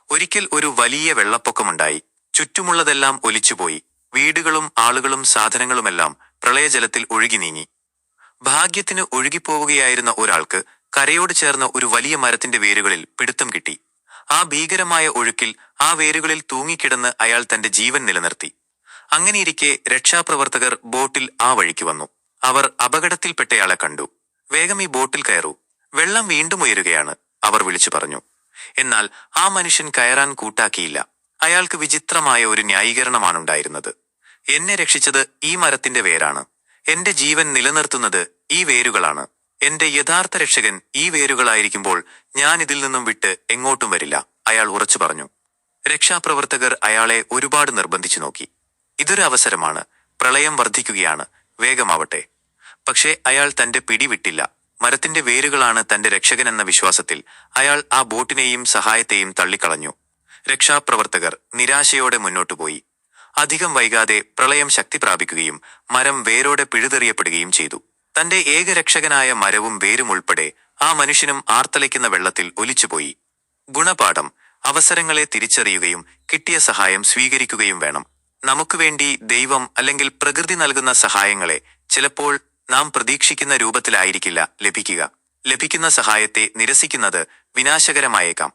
ഒരിക്കൽ ഒരു വലിയ വെള്ളപ്പൊക്കമുണ്ടായി. ചുറ്റുമുള്ളതെല്ലാം ഒലിച്ചുപോയി. വീടുകളും ആളുകളും സാധനങ്ങളുമെല്ലാം പ്രളയജലത്തിൽ ഒഴുകി നീങ്ങി. ഭാഗ്യത്തിന് ഒഴുകിപ്പോവുകയായിരുന്ന ഒരാൾക്ക് കരയോട് ചേർന്ന ഒരു വലിയ മരത്തിന്റെ വേരുകളിൽ പിടുത്തം കിട്ടി. ആ ഭീകരമായ ഒഴുക്കിൽ ആ വേരുകളിൽ തൂങ്ങിക്കിടന്ന് അയാൾ തന്റെ ജീവൻ നിലനിർത്തി. അങ്ങനെയിരിക്കെ രക്ഷാപ്രവർത്തകർ ബോട്ടിൽ ആ വഴിക്ക് വന്നു. അവർ അപകടത്തിൽപ്പെട്ടയാളെ കണ്ടു. "വേഗം ഈ ബോട്ടിൽ കയറൂ, വെള്ളം വീണ്ടും ഉയരുകയാണ്," അവർ വിളിച്ചു പറഞ്ഞു. എന്നാൽ ആ മനുഷ്യൻ കയറാൻ കൂട്ടാക്കിയില്ല. അയാൾക്ക് വിചിത്രമായ ഒരു ന്യായീകരണമാണുണ്ടായിരുന്നത്. "എന്നെ രക്ഷിച്ചത് ഈ മരത്തിന്റെ വേരാണ്. എന്റെ ജീവൻ നിലനിർത്തുന്നത് ഈ വേരുകളാണ്. എന്റെ യഥാർത്ഥ രക്ഷകൻ ഈ വേരുകളായിരിക്കുമ്പോൾ ഞാൻ ഇതിൽ നിന്നും വിട്ട് എങ്ങോട്ടും വരില്ല," അയാൾ ഉറച്ചു പറഞ്ഞു. രക്ഷാപ്രവർത്തകർ അയാളെ ഒരുപാട് നിർബന്ധിച്ചു നോക്കി. "ഇതൊരു അവസരമാണ്, പ്രളയം വർദ്ധിക്കുകയാണ്, വേഗമാവട്ടെ." പക്ഷേ അയാൾ തന്റെ പിടിവിട്ടില്ല. മരത്തിന്റെ വേരുകളാണ് തന്റെ രക്ഷകനെന്ന വിശ്വാസത്തിൽ അയാൾ ആ ബോട്ടിനെയും സഹായത്തെയും തള്ളിക്കളഞ്ഞു. രക്ഷാപ്രവർത്തകർ നിരാശയോടെ മുന്നോട്ടുപോയി. അധികം വൈകാതെ പ്രളയം ശക്തി പ്രാപിക്കുകയും മരം വേരോടെ പിഴുതെറിയപ്പെടുകയും ചെയ്തു. തന്റെ ഏകരക്ഷകനായ മരവും വേരും ഉൾപ്പെടെ ആ മനുഷ്യനും ആർത്തലയ്ക്കുന്ന വെള്ളത്തിൽ ഒലിച്ചുപോയി. ഗുണപാഠം: അവസരങ്ങളെ തിരിച്ചറിയുകയും കിട്ടിയ സഹായം സ്വീകരിക്കുകയും വേണം. നമുക്കുവേണ്ടി ദൈവം അല്ലെങ്കിൽ പ്രകൃതി നൽകുന്ന സഹായങ്ങളെ ചിലപ്പോൾ നാം പ്രതീക്ഷിക്കുന്ന രൂപത്തിലായിരിക്കില്ല ലഭിക്കുക. ലഭിക്കുന്ന സഹായത്തെ നിരസിക്കുന്നത് വിനാശകരമായേക്കാം.